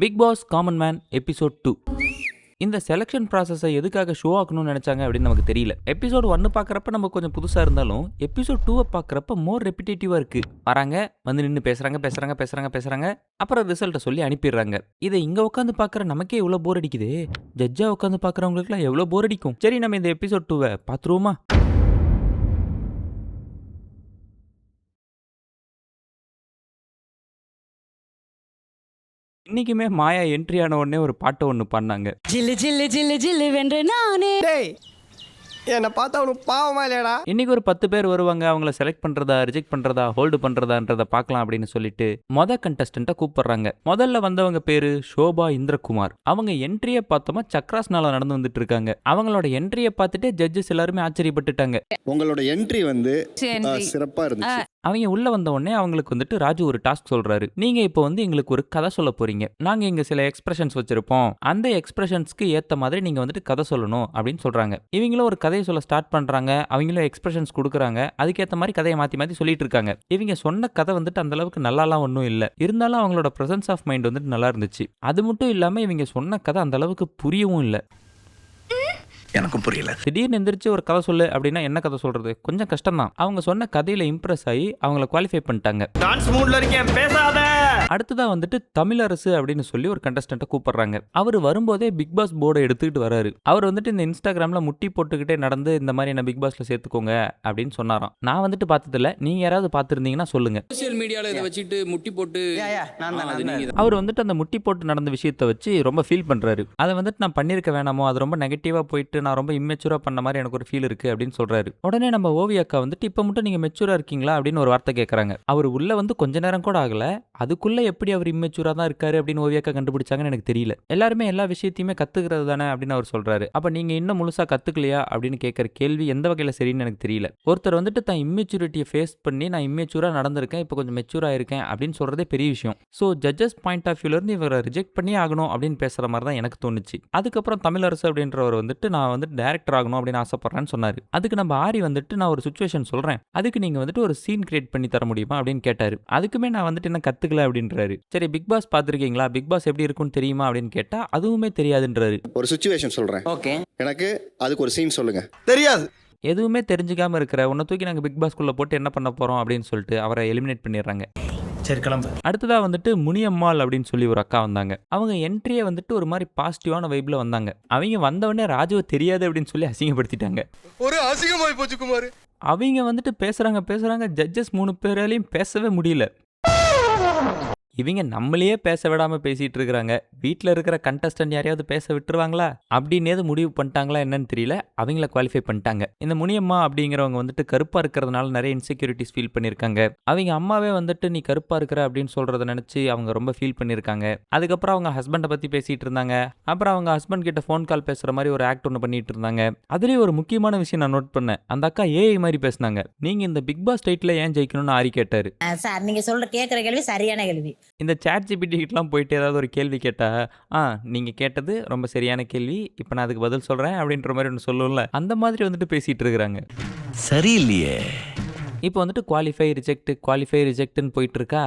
Big boss common man episode 2. இந்த selection ப்ராசஸை எதுக்காக ஷோ ஆக்கணும்னு நினச்சாங்க அப்படின்னு நமக்கு தெரியல. எபிசோட் 1 பார்க்குறப்ப நம்ம கொஞ்சம் புதுசாக இருந்தாலும் எபிசோட் 2 பார்க்குறப்ப மோர் ரெப்பிட்டேட்டிவாக இருக்குது. வராங்க, வந்து நின்று பேசுகிறாங்க, அப்புறம் ரிசல்ட்டை சொல்லி அனுப்பிடுறாங்க. இதை இங்கே உட்காந்து பார்க்குற நமக்கே எவ்வளோ போர் அடிக்குது. ஜட்ஜாக உட்காந்து பார்க்குறவங்களுக்குலாம் எவ்வளோ போர் அடிக்கும். சரி, நம்ம இந்த எபிசோட் 2 பார்த்துருவோமா? இன்னைக்குமே மாயா என்ட்ரி ஆன உடனே ஒரு பாட்டை ஒன்று பண்ணாங்க. ஜில்லு ஜில்லு ஜில்லு ஜில்லு வென்று நானே. டேய், என்னை பார்த்தா அவனுக்கு பாவமா இல்லையாடா? இன்னைக்கு ஒரு 10 பேர் வருவாங்க. அவங்கள செலக்ட் பண்றதா, ரிஜெக்ட் பண்றதா, ஹோல்டு பண்றதான்றத பார்க்கலாம் அப்படின்னு சொல்லிட்டு கண்டஸ்டன்ட்டை கூப்பிடுறாங்க. முதல்ல வந்தவங்க பேரு ஷோபா இந்திரகுமார். அவங்க என்ட்ரியை பார்த்தோமா சக்ராஸ்னால நடந்து வந்துட்டு இருக்காங்க. அவங்களோட என்ட்ரியை பார்த்துட்டு ஜட்ஜஸ் எல்லாருமே ஆச்சரியப்பட்டுட்டாங்க. உங்களோட என்ட்ரி வந்து சிறப்பா இருந்துச்சு. அவங்க உள்ள வந்த உடனே அவங்களுக்கு வந்துட்டு ராஜு ஒரு டாஸ்க் சொல்றாரு. நீங்க இப்போ வந்து எங்களுக்கு ஒரு கதை சொல்ல போறீங்க. நாங்க இங்க சில எக்ஸ்பிரஷன்ஸ் வச்சிருப்போம். அந்த எக்ஸ்பிரஷன்ஸ்க்கு ஏத்த மாதிரி நீங்க வந்துட்டு கதை சொல்லணும் அப்படின்னு சொல்றாங்க. இவங்களும் ஒரு கதையை சொல்ல ஸ்டார்ட் பண்றாங்க. அவங்களும் எக்ஸ்பிரஷன்ஸ் கொடுக்குறாங்க. அதுக்கேற்ற மாதிரி கதையை மாத்தி சொல்லிட்டு இருக்காங்க. இவங்க சொன்ன கதை வந்துட்டு அந்த அளவுக்கு நல்லாலாம் ஒன்றும் இல்லை. இருந்தாலும் அவங்களோட பிரசன்ஸ் ஆஃப் மைண்ட் வந்துட்டு நல்லா இருந்துச்சு. அது மட்டும் இல்லாம இவங்க சொன்ன கதை அந்த அளவுக்கு புரியவும் இல்லை. எனக்கும் புரியல. திடீர்னு எந்திரிச்சு ஒரு கதை சொல்லு அப்படின்னா என்ன கதை சொல்றது? கொஞ்சம் கஷ்டம் தான். அவங்க சொன்ன கதையில இம்ப்ரெஸ் ஆகி அவங்கள குவாலிஃபை பண்ணிட்டாங்க. டான்ஸ் மூட்ல இருக்கேன், பேசாத. அடுத்ததா வந்துட்டு தமிழரசு அப்படின்னு சொல்லி ஒரு கண்டஸ்டன்ட்டை கூப்பிடுறாங்க. அவர் வரும்போதே பிக் பாஸ் போர்டை எடுத்துக்கிட்டு வராரு. அவர் வந்துட்டு இந்த இன்ஸ்டாகிராம்ல முட்டி போட்டுக்கிட்டே நடந்து இந்த மாதிரி என்ன பிக் பாஸ்ல சேர்த்துக்கோங்க அப்படின்னு சொன்னாராம். நான் வந்துட்டு பார்த்ததில்ல. நீங்க யாராவது பார்த்துருந்தீங்கன்னா சொல்லுங்க. சோசியல் மீடியால இதை வச்சுட்டு முட்டி போட்டு அவர் வந்துட்டு அந்த முட்டி போட்டு நடந்த விஷயத்தை வச்சு ரொம்ப ஃபீல் பண்றாரு. அதை வந்துட்டு நான் பண்ணிருக்க வேணாமோ, அது ரொம்ப நெகட்டிவா போயிட்டு நான் ரொம்ப இம்மெச்சூரா பண்ண மாதிரி எனக்கு ஒரு ஃபீல் இருக்கு அப்படின்னு சொல்றாரு. உடனே நம்ம ஓவி அக்கா வந்துட்டு இப்ப மட்டும் நீங்க மெச்சூரா இருக்கீங்களா அப்படின்னு ஒரு வார்த்தை கேட்கறாங்க. அவர் உள்ள வந்து கொஞ்ச நேரம் கூட ஆகல. அதுக்குள்ள எப்படி அவர் இம்மெச்சூரா தான் இருக்காரு அப்படின்னு ஓவி அக்கா கண்டுபிடிச்சாங்கன்னு எனக்கு தெரியல. எல்லாருமே எல்லா விஷயத்தையுமே கத்துக்கிறது தானே அப்படின்னு அவர் சொல்றாரு. அப்ப நீங்க இன்னும் முழுசா கத்துக்கலையா அப்படின்னு கேட்கற கேள்வி எந்த வகையில சரின்னு எனக்கு தெரியல. ஒருத்தர் வந்துட்டு தான் இம்மெச்சூரிட்டியை ஃபேஸ் பண்ணி நான் இம்மெச்சூரா நடந்திருக்கேன், இப்போ கொஞ்சம் மெச்சூரா இருக்கேன் அப்படின்னு சொல்றதே பெரிய விஷயம். ஸோ ஜட்ஜஸ் பாயிண்ட் ஆஃப் வியூல இருந்து இவரை ரிஜெக்ட் பண்ணி ஆகணும் அப்படின்னு பேசுற மாதிரி தான் எனக்கு தோணுச்சு. அதுக்கப்புறம் தமிழரசு அப்படின்றவர் வந்துட்டு நான் வந்துட்டு டைரக்டர் ஆகணும் அப்படின்னு ஆசைப்படுறேன்னு சொன்னாரு. அதுக்கு நம்ம ஆரி வந்துட்டு நான் ஒரு சிச்சுவேஷன் சொல்றேன், அதுக்கு நீங்க வந்துட்டு ஒரு சீன் கிரியேட் பண்ணி தர முடியுமா அப்படின்னு கேட்டாரு. அதுக்குமே நான் வந்துட்டு என்ன கத்துக்கல அப்படின்றாரு. சரி, பிக் பாஸ் பாத்திருக்கீங்களா, பிக் பாஸ் எப்படி இருக்கும்னு தெரியுமா அப்படின்னு கேட்டா அதுவுமே தெரியாதுன்றாரு. ஒரு சிச்சுவேஷன் சொல்றேன், ஓகே, எனக்கு அதுக்கு ஒரு சீன் சொல்லுங்க. தெரியாது. எதுவுமே தெரிஞ்சுக்காம இருக்கிற உன்னை தூக்கி நாங்கள் பிக் பாஸ்குள்ள போட்டு என்ன பண்ண போறோம் அப்படின்னு சொல்லிட்டு அவரை எலிமினேட் பண்ணிடுறாங்க. சரி, கிளம்பு. அடுத்ததா வந்துட்டு முனியம்மாள் அப்படின்னு சொல்லி ஒரு அக்கா வந்தாங்க. அவங்க என்ட்ரியை வந்துட்டு ஒரு மாதிரி பாசிட்டிவான வைப்ல வந்தாங்க. அவங்க வந்தவொடனே ராஜுவை தெரியாது அப்படின்னு சொல்லி அசிங்கப்படுத்திட்டாங்க. ஒரு அசிங்கமாய் போச்சு குமார். அவங்க வந்துட்டு பேசுறாங்க. ஜட்ஜஸ் 3 பேராலையும் பேசவே முடியல. இவங்க நம்மளையே பேச விடாம பேசிட்டு இருக்கிறாங்க. வீட்டில் இருக்கிற கண்டஸ்டன்ட் யாரையாவது பேச விட்டுருவாங்களா அப்படின்னே முடிவு பண்ணிட்டாங்களா என்னன்னு தெரியல. அவங்கள குவாலிஃபை பண்ணிட்டாங்க. இந்த முனியம்மா அப்படிங்கிறவங்க வந்துட்டு கருப்பா இருக்கிறதுனால நிறைய இன்செக்யூரிட்டிஸ் ஃபீல் பண்ணியிருக்காங்க. அவங்க அம்மாவே வந்துட்டு நீ கருப்பா இருக்கிற அப்படின்னு சொல்றத நினைச்சு அவங்க ரொம்ப ஃபீல் பண்ணியிருக்காங்க. அதுக்கப்புறம் அவங்க ஹஸ்பண்டை பத்தி பேசிட்டு இருந்தாங்க. அப்புறம் அவங்க ஹஸ்பண்ட் கிட்ட ஃபோன் கால் பேசுற மாதிரி ஒரு ஆக்ட் ஒன்று பண்ணிட்டு இருந்தாங்க. அதுலேயே ஒரு முக்கியமான விஷயம் நான் நோட் பண்ணேன். அந்த அக்கா ஏஐ மாதிரி பேசினாங்க. நீங்க இந்த பிக் பாஸ் டைட்டில் ஏன் ஜெயிக்கணும்னு ஆரி கேட்டாரு. சார், நீங்க சொல்ற கேட்குற கேள்வி சரியான கேள்வி. இந்த சாட் ஜிபிடி கிட்டலாம் போயிட்டு ஏதாவது ஒரு கேள்வி கேட்டா நீங்கள் கேட்டது ரொம்ப சரியான கேள்வி, இப்போ நான் அதுக்கு பதில் சொல்கிறேன் அப்படின்ற மாதிரி ஒன்று சொல்லும்ல, அந்த மாதிரி வந்துட்டு பேசிகிட்டு இருக்கிறாங்க. சரியில்லையே. இப்போ வந்துட்டு குவாலிஃபை ரிஜெக்ட்னு போயிட்டு இருக்கா.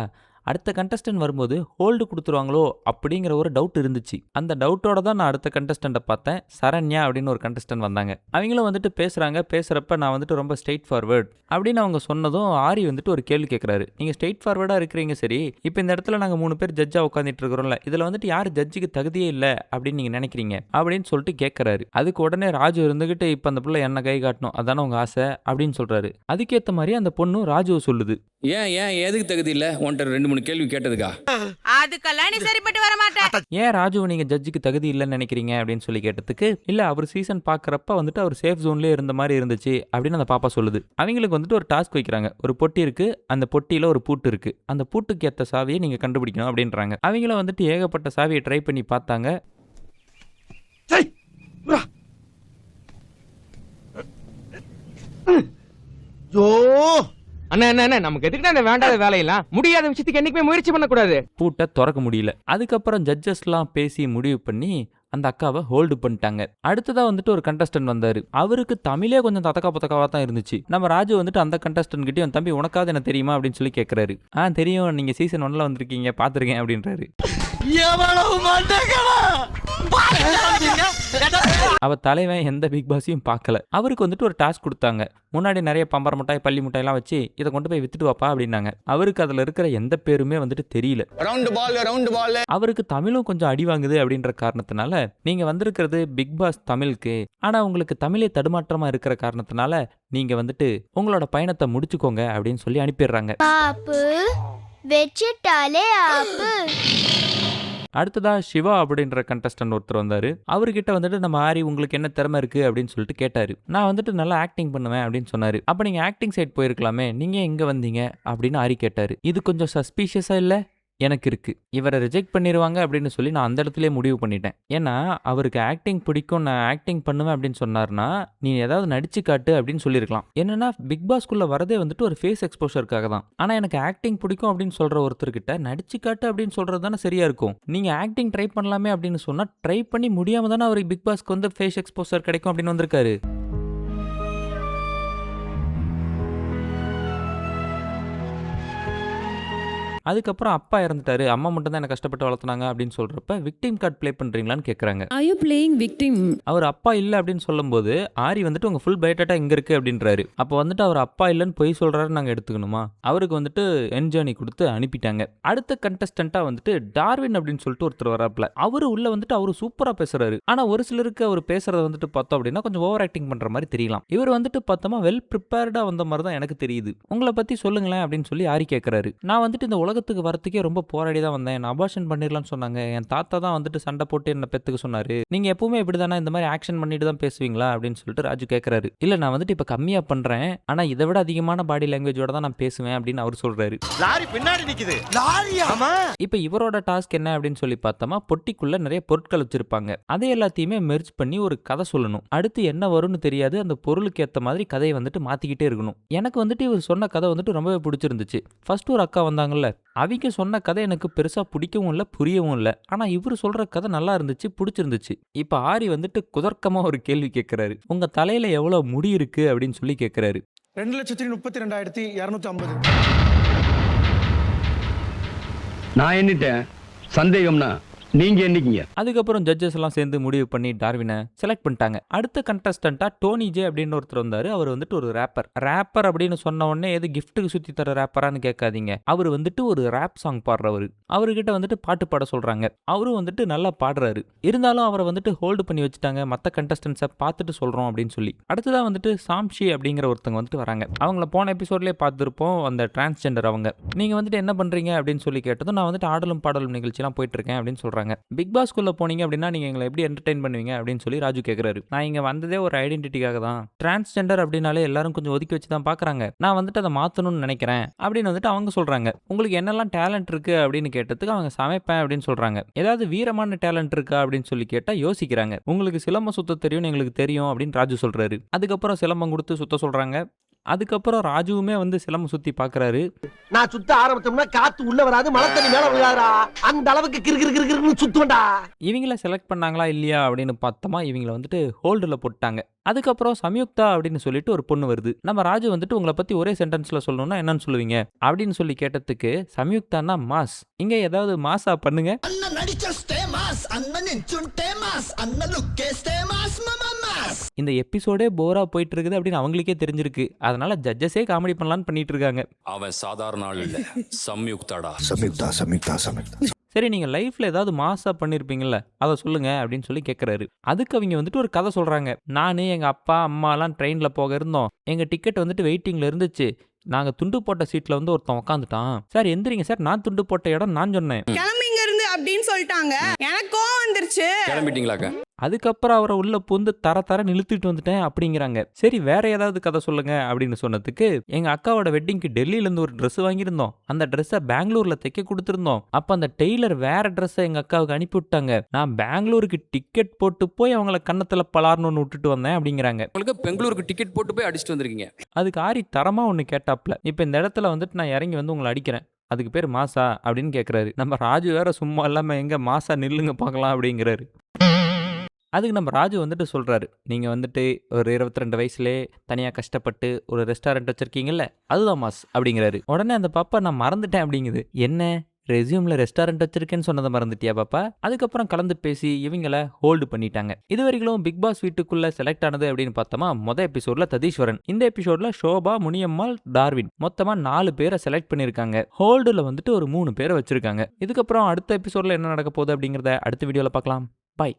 அடுத்த கண்டஸ்டன்ட் வரும்போது ஹோல்டு கொடுத்துருவாங்களோ அப்படிங்கிற ஒரு டவுட் இருந்துச்சு. அந்த டவுட்டோட தான் நான் அடுத்த கண்டஸ்டண்ட்டை பார்த்தேன். சரண்யா அப்படின்னு ஒரு கண்டஸ்டன்ட் வந்தாங்க. அவங்களும் வந்துட்டு பேசுகிறப்ப நான் வந்துட்டு ரொம்ப ஸ்ட்ரெயிட் ஃபார்வர்ட் அப்படின்னு அவங்க சொன்னதும் ஆரி வந்துட்டு ஒரு கேள்வி கேட்குறாரு. நீங்கள் ஸ்ட்ரெயிட் ஃபார்வர்டாக இருக்கிறீங்க, சரி, இப்போ இந்த இடத்துல நாங்கள் 3 பேர் ஜட்ஜாக உட்காந்துட்டு இருக்கிறோம்ல, இதில் வந்துட்டு யார் ஜட்ஜுக்கு தகுதியே இல்லை அப்படின்னு நீங்கள் நினைக்கிறீங்க அப்படின்னு சொல்லிட்டு கேட்குறாரு. அதுக்கு உடனே ராஜு இருந்துகிட்டு இப்போ அந்த பிள்ளை என்ன கை காட்டணும், அதானே உங்கள் ஆசை அப்படின்னு சொல்கிறாரு. அதுக்கேற்ற மாதிரி அந்த பொண்ணு ராஜுவை சொல்லுது. ஏன் எதுக்கு தகுதி இல்ல? உன்கிட்ட 2-3 கேள்வி கேட்டதுக்கா? அதுக்கெல்லாம் நீ சரிப்பட்டு வர மாட்டே. ஏன் ராஜுவை நீங்க ஜட்ஜுக்கு தகுதி இல்லைன்னு நினைக்கிறீங்க அப்படின்னு சொல்லி கேட்டதுக்கு, இல்ல அவர் சீசன் பாக்குறப்ப வந்துட்டு அவர் சேஃப் ஜோன்லயே இருந்த மாதிரி இருந்துச்சு அப்படின்னு அந்த பாப்பா சொல்லுது. அவங்களுக்கு வந்துட்டு ஒரு டாஸ்க் வைக்கிறாங்க. ஒரு பொட்டி இருக்கு, அந்த பொட்டியில ஒரு பூட்டு இருக்கு, அந்த பூட்டுக்கு ஏற்ற சாவியை நீங்க கண்டுபிடிக்கணும் அப்படின்றாங்க. அவங்களும் வந்துட்டு ஏகப்பட்ட சாவியை ட்ரை பண்ணி பார்த்தாங்க. நமக்கு எதுக்கு அந்த வேண்டாத வேலையெல்லாம்? முடியாத விஷயத்துக்கு என்னைக்குமே முயற்சி பண்ணக்கூடாது. பூட்டை திறக்க முடியல. அதுக்கப்புறம் ஜட்ஜஸ்லாம் பேசி முடிவு பண்ணி அந்த அக்காவை ஹோல்டு பண்ணிட்டாங்க. அடுத்ததா வந்துட்டு ஒரு கண்டஸ்டன்ட் வந்தாரு. அவருக்கு தமிழே கொஞ்சம் தத்தக்கா தான் இருந்துச்சு. நம்ம ராஜு வந்துட்டு அந்த கண்டஸ்டன்ட் கிட்டே தம்பி உனக்காவது என்ன தெரியுமா அப்படின்னு சொல்லி கேட்கறாரு. தெரியும், நீங்க சீசன் 1ல வந்திருக்கீங்க, பாத்துருக்கேன் அப்படின்றாரு. அவ தலைவன் எந்த பிக் பாஸையும் பார்க்கல. அவருக்கு வந்துட்டு ஒரு டாஸ்க் கொடுத்தாங்க. முன்னாடி நிறைய பம்பர மிட்டாய் பள்ளி மிட்டாய்லாம் வச்சு இதை கொண்டு போய் வித்துட்டு வாப்பா அப்படின்னாங்க. அவருக்கு அதுல இருக்கிற எந்த பேருமே வந்துட்டு தெரியல. அவருக்கு தமிழும் கொஞ்சம் அடி வாங்குது அப்படின்ற காரணத்தினால நீங்க வந்திருக்கிறது பிக் பாஸ் தமிழுக்கு, ஆனா உங்களுக்கு தமிழே தடுமாற்றமா இருக்கிற காரணத்தினால நீங்க வந்துட்டு உங்களோட பயணத்தை முடிச்சுக்கோங்க அப்படின்னு சொல்லி அனுப்பிடுறாங்க. ஆப்பு வெச்சிட்டாலே ஆப்பு. அடுத்ததா சிவா அப்படின்ற கண்டஸ்டன்ட் ஒருத்தர் வந்தாரு. அவர்கிட்ட வந்துட்டு நம்ம ஆரி உங்களுக்கு என்ன திறமை இருக்கு அப்படின்னு சொல்லிட்டு கேட்டாரு. நான் வந்துட்டு நல்லா ஆக்டிங் பண்ணுவேன் அப்படின்னு சொன்னாரு. அப்ப நீங்க ஆக்டிங் சைட் போயிருக்கலாமே, நீங்க எங்க வந்தீங்க அப்படின்னு ஆரி கேட்டாரு. இது கொஞ்சம் சஸ்பீஷியஸா இல்ல எனக்கு இருக்கு. இவரை ரிஜெக்ட் பண்ணிடுவாங்க அப்படின்னு சொல்லி நான் அந்த இடத்துலயே முடிவு பண்ணிட்டேன். ஏன்னா அவருக்கு ஆக்டிங் பிடிக்கும், நான் ஆக்டிங் பண்ணுவேன் அப்படின்னு சொன்னார்னா நீ ஏதாவது நடிச்சு காட்டு அப்படின்னு சொல்லியிருக்கலாம். என்னன்னா பிக் பாஸ்குள்ள வரதே வந்துட்டு ஒரு ஃபேஸ் எக்ஸ்போஷருக்காக தான். ஆனா எனக்கு ஆக்டிங் பிடிக்கும் அப்படின்னு சொல்ற ஒருத்தர்கிட்ட நடிச்சு காட்டு அப்படின்னு சொல்றது தானே சரியா இருக்கும். நீங்க ஆக்டிங் ட்ரை பண்ணலாமே அப்படின்னு சொன்னா ட்ரை பண்ணி முடியாம தானே அவருக்கு பிக் பாஸ்க்கு வந்து ஃபேஸ் எக்ஸ்போஷர் கிடைக்கும் அப்படின்னு வந்திருக்காரு. அதுக்கப்புறம் அப்பா இறந்துட்டாரு, அம்மா மட்டும் தான் என்ன கஷ்டப்பட்டு வளர்த்துனாங்க அப்படின்னு சொல்றப்ப விக்டிம் கார்டு ப்ளே பண்றீங்களான்னு கேக்குறாங்க. Are you playing victim? அவர் அப்பா இல்ல அப்படின்னு சொல்லும்போது ஆரி வந்துட்டு உங்க ஃபுல் பயோடேட்டா இங்க இருக்கு அப்படின்றாரு. அப்போ வந்துட்டு அவர் அப்பா இல்லன்னு பொய் சொல்றாரு நாங்க எடுத்துக்கணுமா? அவருக்கு வந்துட்டு என்ஜர்னி கொடுத்து அனுப்பிட்டாங்க. அடுத்த கண்டஸ்டன்ட்டா வந்துட்டு டார்வின் அப்படின்னு சொல்லிட்டு ஒருத்தர் வராப்ல. அவரு உள்ள வந்துட்டு அவரு சூப்பரா பேசுறாரு. ஆனா ஒரு சிலருக்கு அவர் பேசுறத வந்துட்டு பார்த்தோம் அப்படின்னா கொஞ்சம் ஓவர் ஆக்டிங் பண்ற மாதிரி தெரியலாம். இவர் வந்துட்டு பார்த்தோமா வெல் ப்ரிப்பேர்டா வந்த மாதிரி தான் எனக்கு தெரியுது. உங்களை பத்தி சொல்லுங்களேன் அப்படின்னு சொல்லி ஆரி கேட்கறாரு. நான் வந்துட்டு இந்த உலகத்துக்கு வரத்துக்கே ரொம்ப போராடி தான் வந்தேன். நான் அபார்ஷன் பண்ணிடலாம்னு சொன்னாங்க. என் தாத்தா தான் வந்துட்டு சண்டை போட்டு என்ன பெத்துக்க சொன்னாரு. நீங்க எப்பவுமே இப்படிதானே இந்த மாதிரி ஆக்ஷன் பண்ணிட்டு தான் பேசுவீங்களா அப்படின்னு சொல்லிட்டு ராஜு கேட்கறாரு. இல்ல நான் வந்துட்டு இப்ப கம்மியா பண்றேன், ஆனா இதை விட அதிகமான பாடி லாங்குவேஜோட தான் நான் பேசுவேன் அப்படின்னு அவர் சொல்றாரு. லாரி பின்னாடி நிக்குது. லாரியா? ஆமா. இப்ப இவரோட டாஸ்க் என்ன அப்படின்னு சொல்லி பார்த்தோமா, பொட்டிக்குள்ள நிறைய பொருட்கள் வச்சிருப்பாங்க. அதை எல்லாத்தையுமே மெர்ஜ் பண்ணி ஒரு கதை சொல்லணும். அடுத்து என்ன வரும்னு தெரியாது, அந்த பொருளுக்கு ஏத்த மாதிரி கதையை வந்துட்டு மாத்திக்கிட்டே இருக்கணும். எனக்கு வந்துட்டு இவர் சொன்ன கதை வந்துட்டு ரொம்பவே பிடிச்சிருந்துச்சு. ஃபர்ஸ்ட் ஒரு அக்கா வந்தாங்கல்ல, அவங்க சொன்ன கதை எனக்கு பெருசா பிடிக்கவும் இல்லை, புரியவும் இல்லை. ஆனா இவரு சொல்ற கதை நல்லா இருந்துச்சு, பிடிச்சிருந்துச்சு. இப்ப ஆரி வந்துட்டு குதர்க்கமா ஒரு கேள்வி கேட்கிறாரு. உங்க தலையில எவ்வளவு முடி இருக்கு அப்படின்னு சொல்லி கேட்கிறாரு. 2,32,250. நான் எண்ணிட்டேன். சந்தேகம்னா நீங்க என்னைக்கீங்க? அதுக்கப்புறம் ஜட்ஜஸ் எல்லாம் சேர்ந்து முடிவு பண்ணி டார்வினை செலக்ட் பண்ணிட்டாங்க. அடுத்த கண்டஸ்டன்ட்டா டோனி ஜே அப்படின்னு ஒருத்தர் வந்தாரு. அவர் வந்துட்டு ஒரு ரேப்பர் அப்படின்னு சொன்ன உடனே எது கிஃப்ட்டுக்கு சுத்தி தர ரேப்பரான்னு கேட்காதீங்க. அவர் வந்துட்டு ஒரு ரேப் சாங் பாடுறவர். அவர்கிட்ட வந்துட்டு பாட்டு பாட சொல்றாங்க. அவரும் வந்துட்டு நல்லா பாடுறாரு. இருந்தாலும் அவரை வந்துட்டு ஹோல்டு பண்ணி வச்சுட்டாங்க. மற்ற கண்டஸ்டன்ஸை பார்த்துட்டு சொல்றோம் அப்படின்னு சொல்லி. அடுத்ததான் வந்துட்டு சாம்ஷி அப்படிங்கிற ஒருத்தங்க வந்துட்டு வராங்க. அவங்கள போன எபிசோட்லேயே பார்த்துருப்போம், அந்த டிரான்ஸ்ஜெண்டர். அவங்க நீங்க வந்துட்டு என்ன பண்றீங்க அப்படின்னு சொல்லி கேட்டதும் நான் வந்துட்டு ஆடலும் பாடலும் நிகழ்ச்சியெல்லாம் போயிட்டு இருக்கேன் அப்படின்னு சொல்றாங்க. பிக் பாஸ்குள்ள போனீங்க அப்படின்னா நீங்க எங்களை எப்படி என்டர்டெயின் பண்ணுவீங்க அப்படின்னு சொல்லி ராஜு கேட்கறாரு. நான் இங்க வந்ததே ஒரு ஐடென்டிட்டிக்காக தான். டிரான்ஸ்ஜெண்டர் அப்படின்னாலே எல்லாரும் கொஞ்சம் ஒதுக்கி வச்சு தான் பாக்குறாங்க. நான் வந்துட்டு அதை மாத்தணும்னு நினைக்கிறேன் அப்படின்னு வந்துட்டு அவங்க சொல்றாங்க. உங்களுக்கு என்னெல்லாம் டேலண்ட் இருக்கு அப்படின்னு கேட்டதுக்கு அவங்க சமைப்பேன் அப்படின்னு சொல்றாங்க. ஏதாவது வீரமான டேலண்ட் இருக்கா அப்படின்னு சொல்லி கேட்டா யோசிக்கிறாங்க. உங்களுக்கு சிலம்பம் சுத்த தெரியும்னு எங்களுக்கு தெரியும் அப்படின்னு ராஜு சொல்றாரு. அதுக்கப்புறம் சிலம்பம் கொடுத்து சுத்த சொல்றாங்க. அதுக்கப்புறம் ராஜுவுமே வந்து சிலம்பம் சுத்தி பாக்குறாரு. நான் சுத்த ஆரம்பிச்சோம்னா காத்து உள்ள வராது, மழை தண்ணி மேல விழாதா, அந்த அளவுக்கு கிறுகிறுகிறுன்னு சுத்துவண்டா. இவங்கள செலக்ட் பண்ணாங்களா இல்லையா அப்படின்னு பார்த்தோமா, இவங்கள வந்துட்டு ஹோல்டுல போட்டாங்க. அதுக்கப்புறம் சம்யுக்தா அப்படின்னு சொல்லிட்டு ஒரு பொண்ணு வருது. நம்ம ராஜு வந்துட்டு உங்களை பத்தி ஒரே சென்டென்ஸ்ல சொல்லணும்னா என்னன்னு சொல்லுவீங்க அப்படின்னு சொல்லி கேட்டதுக்கு சம்யுக்தானா மாஸ். இங்க ஏதாவது மாஸா பண்ணுங்க. இந்த எபிசோடே போரா போயிட்டு இருக்குது அப்படின்னு அவங்களுக்கே தெரிஞ்சிருக்கு. அதனால ஜட்ஜஸே காமெடி பண்ணலான்னு பண்ணிட்டு இருக்காங்க. அவன் சாதாரண ஆள் இல்ல, சம்யுக்தாடா. சம்யுக்தா. சரி நீங்க லைஃப்ல ஏதாவது மாசா பண்ணிருப்பீங்கல்ல, அதை சொல்லுங்க அப்படின்னு சொல்லி கேட்கறாரு. அதுக்கு அவங்க வந்துட்டு ஒரு கதை சொல்றாங்க. நானு எங்க அப்பா அம்மா எல்லாம் ட்ரெயின்ல போக இருந்தோம். எங்க டிக்கெட் வந்துட்டு வெயிட்டிங்ல இருந்துச்சு. நாங்க துண்டு போட்ட சீட்ல வந்து ஒருத்தன் உட்காந்துட்டான். சார் எந்திரிங்க சார், நான் துண்டு போட்ட இடம் நான் சொன்னேன். கிளம்பிங்க இருந்து அப்படின்னு சொல்லிட்டாங்க. எனக்கு கோவம் வந்துருச்சு. கிளம்பிட்டீங்களாக்கா? அதுக்கப்புறம் அவரை உள்ள பூந்து தர நிறுத்திட்டு வந்துட்டேன் அப்படிங்கிறாங்க. சரி வேற ஏதாவது கதை சொல்லுங்க அப்படின்னு சொன்னதுக்கு, எங்க அக்காவோட வெட்டிங்க்கு டெல்லியில இருந்து ஒரு ட்ரெஸ் வாங்கியிருந்தோம். அந்த ட்ரெஸ்ஸை பெங்களூர்ல தைக்க கொடுத்துருந்தோம். அப்ப அந்த டெய்லர் வேற ட்ரெஸ்ஸை எங்க அக்காவுக்கு அனுப்பி விட்டாங்க. நான் பெங்களூருக்கு டிக்கெட் போட்டு போய் அவங்கள கன்னத்துல பலார்னு விட்டுட்டு வந்தேன் அப்படிங்கிறாங்க. உங்களுக்கு பெங்களூருக்கு டிக்கெட் போட்டு போய் அடிச்சுட்டு வந்திருக்கீங்க. அதுக்கு ஆரி தரமா ஒண்ணு கேட்டாப்ல, இப்ப இந்த இடத்துல வந்துட்டு நான் இறங்கி வந்து உங்களை அடிக்கிறேன், அதுக்கு பேர் மாசா அப்படின்னு கேட்கறாரு. நம்ம ராஜு வேற சும்மா இல்லாம எங்க மாசா நில்லுங்க பார்க்கலாம் அப்படிங்கிறாரு. அதுக்கு நம்ம ராஜு வந்துட்டு சொல்றாரு, நீங்க வந்துட்டு ஒரு 22 வயசுலேயே தனியா கஷ்டப்பட்டு ஒரு ரெஸ்டாரண்ட் வச்சிருக்கீங்கல்ல, அதுதான் மாஸ் அப்படிங்கிறாரு. உடனே அந்த பாப்பா நான் மறந்துட்டேன் அப்படிங்குது. என்ன ரெஸ்யூம்ல ரெஸ்டாரண்ட் வச்சிருக்கேன்னு சொன்னதை மறந்துட்டியா பாப்பா? அதுக்கப்புறம் கலந்து பேசி இவங்கள ஹோல்டு பண்ணிட்டாங்க. இது வரைக்கும் பிக் பாஸ் வீட்டுக்குள்ள செலக்ட் ஆனது அப்படின்னு பார்த்தோமா, மொதல் எபிசோட்ல ததீஸ்வரன், இந்த எபிசோட்ல ஷோபா, முனியம்மாள், டார்வின், மொத்தமா 4 பேரை செலக்ட் பண்ணிருக்காங்க. ஹோல்டுல வந்துட்டு ஒரு 3 பேரை வச்சிருக்காங்க. இதுக்கப்புறம் அடுத்த எபிசோட்ல என்ன நடக்க போகுது அப்படிங்கறத அடுத்த வீடியோல பார்க்கலாம். பாய்.